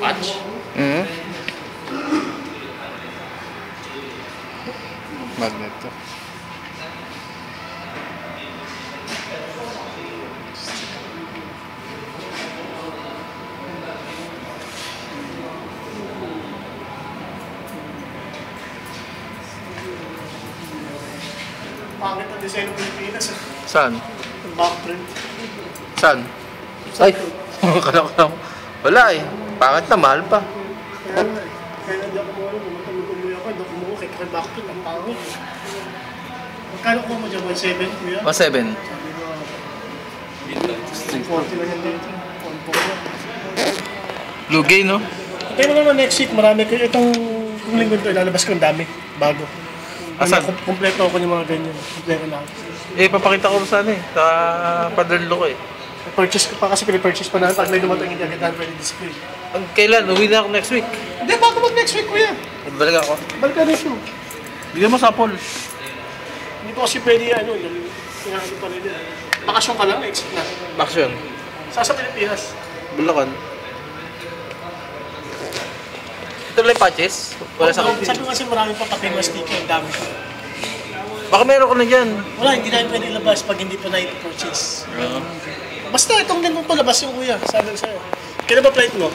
Patch? Magnet to. Pangit ang design ng Pilipinas. Saan? Ang backprint. Saan? Ay! Wala eh. Pangit na, mahal pa. Kaya nga eh. Kaya hindi ako muna, umuwi ako, hindi ako umuwi, kaya backprint, ang pangit. Magkano ko mo dyan? 1.7 kuya? 1.7. Sabi ko, 140 lang yan dito. 140. Lugay, no? Tayo mo naman next week, marami ko. Itong linggo ito, ilalabas ko ng dami. Bago. Asan? Kompleto ako ng mga ganyan. Kompleto na ako. Eh, papakita ko saan eh. Sa father-in-law ko eh. Purchase ko pa kasi pinipurchase pa na pag may dumating hindi agad pwede display. Kailan? Uwi na ako next week. Hindi, bago mag next week kuya. Balik ako. Balik ka next week. Bigyan mo sa Paul. Hindi ko kasi pwede ano, pinahalo pa rin yun. Bakasyon ka lang, exit na. Bakasyon. Sa Pilipinas. Bulacan. Ito lang yung patches? Wala sa akin. Sabi ko kasi marami pa pa-famous sticker, ang dami pa. Baka meron ko na dyan. Wala, hindi namin pwede ilabas pag hindi pa na-purchase. Basta itong ganun palabas yung kuya, sabi ko sa'yo. Kailan ba flight mo?